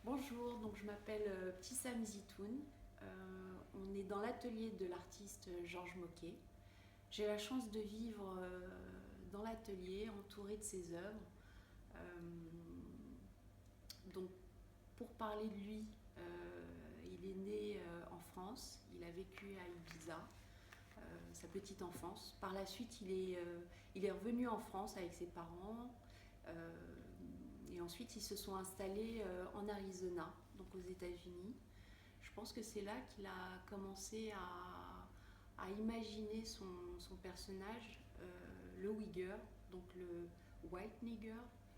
Bonjour, donc je m'appelle Ptissam Zitoun. On est dans l'atelier de l'artiste Georges Moquet. J'ai la chance de vivre dans l'atelier entourée de ses œuvres. Euh, donc pour parler de lui, il est né en France, il a vécu à Ibiza, sa petite enfance. Par la suite, il est revenu en France avec ses parents. euh, et ensuite, ils se sont installés en Arizona, donc aux États-Unis. Je pense que c'est là qu'il a commencé à imaginer son personnage, le Uyghur, donc le white nigger,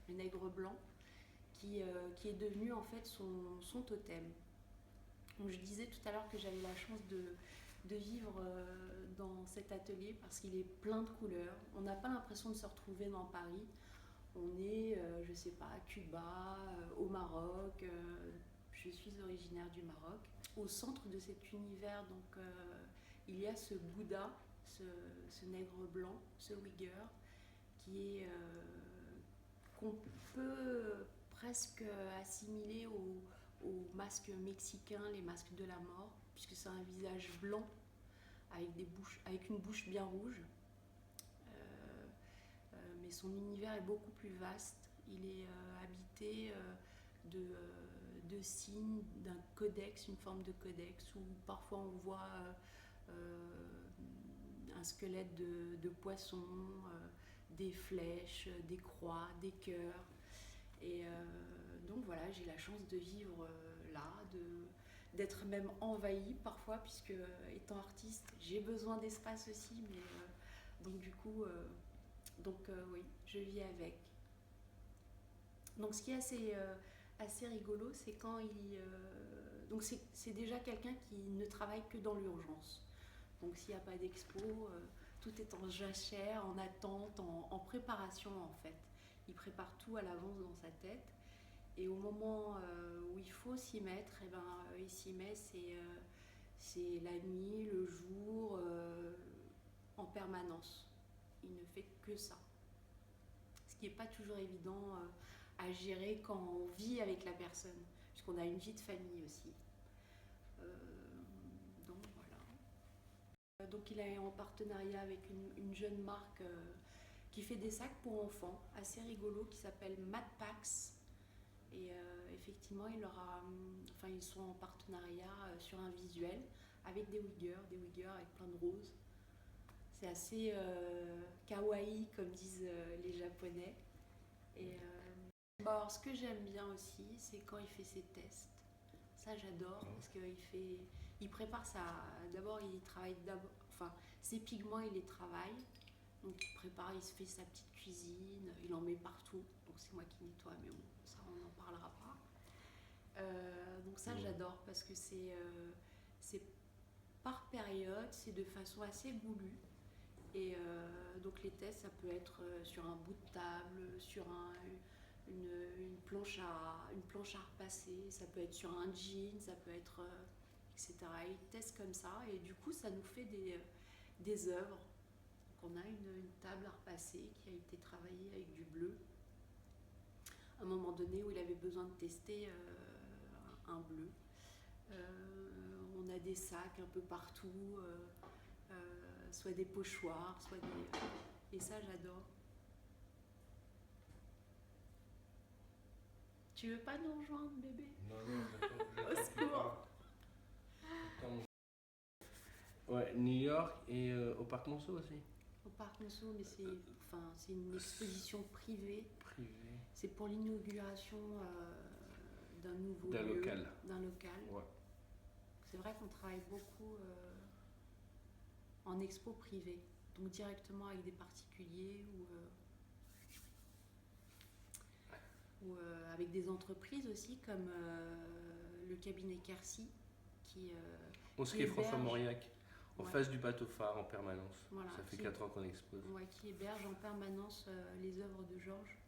le nègre blanc, qui est devenu en fait son totem. Donc je disais tout à l'heure que j'avais la chance de vivre dans cet atelier parce qu'il est plein de couleurs. On n'a pas l'impression de se retrouver dans Paris. On est, je sais pas, à Cuba, au Maroc. Je suis originaire du Maroc. Au centre de cet univers, donc, il y a ce Bouddha, ce nègre blanc, ce Uyghur, qui est qu'on peut presque assimiler aux masques mexicains, les masques de la mort, puisque c'est un visage blanc avec une bouche bien rouge. Euh, mais son univers est beaucoup plus vaste. Il est habité de signes, d'un codex, une forme de codex, où parfois on voit un squelette de poisson, des flèches, des croix, des cœurs. Et donc voilà, j'ai la chance de vivre là, d'être même envahie parfois, puisque étant artiste, j'ai besoin d'espace aussi, mais donc du coup, oui, je vis avec. Donc ce qui est assez rigolo, c'est quand il... donc c'est déjà quelqu'un qui ne travaille que dans l'urgence. Donc s'il n'y a pas d'expo, tout est en jachère, en attente, en préparation en fait. Il prépare tout à l'avance dans sa tête. Et au moment où il faut s'y mettre, eh ben, il s'y met, c'est la nuit, le jour, en permanence. Il ne fait que ça. Ce qui n'est pas toujours évident à gérer quand on vit avec la personne, puisqu'on a une vie de famille aussi. Euh, donc voilà. Donc il est en partenariat avec une jeune marque qui fait des sacs pour enfants, assez rigolo, qui s'appelle Madpax. Et effectivement, ils sont en partenariat sur un visuel avec des Uyghurs avec plein de roses. C'est assez kawaii, comme disent les Japonais. Et alors, ce que j'aime bien aussi, c'est quand il fait ses tests. Ça, j'adore parce il prépare ça. D'abord, il travaille enfin, ses pigments, il les travaille. Donc, il prépare, il se fait sa petite cuisine, il en met partout. Donc, c'est moi qui nettoie, mais bon, ça, on n'en parlera pas. Donc, ça, j'adore parce que c'est par période, c'est de façon assez goulue. Et donc les tests, ça peut être sur un bout de table, sur une planche à repasser, ça peut être sur un jean, ça peut être etc. Ils testent comme ça et du coup ça nous fait des œuvres. Donc on a une table à repasser qui a été travaillée avec du bleu. À un moment donné où il avait besoin de tester un bleu. On a des sacs un peu partout, soit des pochoirs, soit des... Et ça, j'adore. Tu veux pas nous rejoindre, bébé? Non, non, Au secours! Ouais, New York et au Parc Monceau aussi. Au Parc Monceau, mais c'est une exposition privée. Privé. C'est pour l'inauguration d'un nouveau D'un lieu, local. d'un local. Ouais. C'est vrai qu'on travaille beaucoup en expo privée, donc directement avec des particuliers ou avec des entreprises aussi, comme le cabinet Quercy, qui, qui Mosquée François héberge, Mauriac, en ouais, face du bateau phare en permanence. voilà, Ça fait 4 ans qu'on expose. ouais, qui héberge en permanence les œuvres de Georges.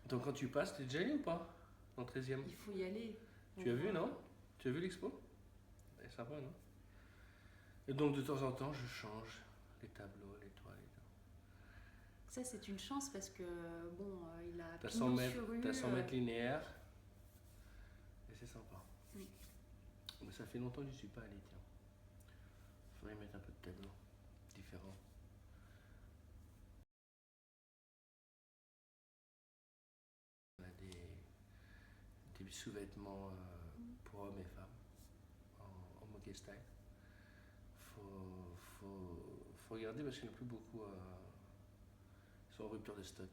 Donc quand tu passes, t'es déjà allé ou pas? En 13e. Il faut y aller. On Tu as vu, voit. non? Tu as vu l'expo? C'est sympa, non? Et donc de temps en temps, je change les tableaux, les toiles et tout. Ça, c'est une chance parce que, bon, il a T'as 100 pignon mètres, sur rue. t'as 100 mètres linéaires. Et c'est sympa. Oui. Mais ça fait longtemps que je ne suis pas allé, tiens. Faudrait mettre un peu de tableaux différents. On a des sous-vêtements pour hommes et femmes en moquette style. Faut regarder parce qu'il n'y en a plus beaucoup. Ils sont en rupture de stock.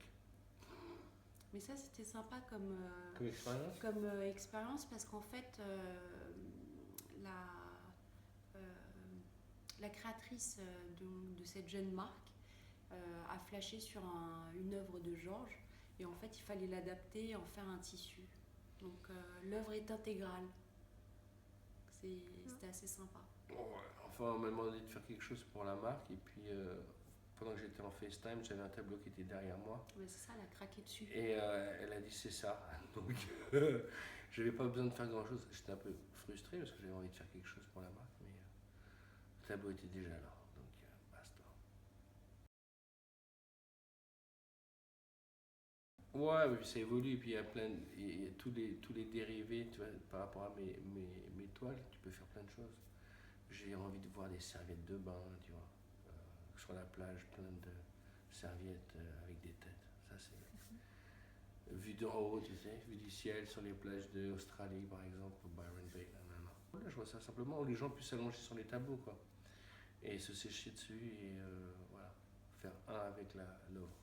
Mais ça, c'était sympa comme expérience expérience parce qu'en fait, la, euh, la créatrice de cette jeune marque a flashé sur une œuvre de Georges et en fait, il fallait l'adapter et en faire un tissu. Donc, l'œuvre est intégrale. C'était assez sympa. Ouais. Enfin, on m'a demandé de faire quelque chose pour la marque et puis pendant que j'étais en FaceTime, j'avais un tableau qui était derrière moi. Mais c'est ça, elle a craqué dessus. Et elle a dit c'est ça. Donc j'avais pas besoin de faire grand chose. J'étais un peu frustré parce que j'avais envie de faire quelque chose pour la marque, mais le tableau était déjà là. Donc basta. Ouais, mais puis ça évolue et puis il y a tous les dérivés, tu vois, par rapport à mes toiles, tu peux faire plein de choses. J'ai envie de voir des serviettes de bain, tu vois, sur la plage, plein de serviettes avec des têtes. Ça c'est vue d'en haut, tu sais, vue du ciel sur les plages d'Australie par exemple, ou Byron Bay. Là, je vois ça simplement où les gens puissent s'allonger sur les tableaux, quoi, et se sécher dessus et voilà, faire un avec l'œuvre.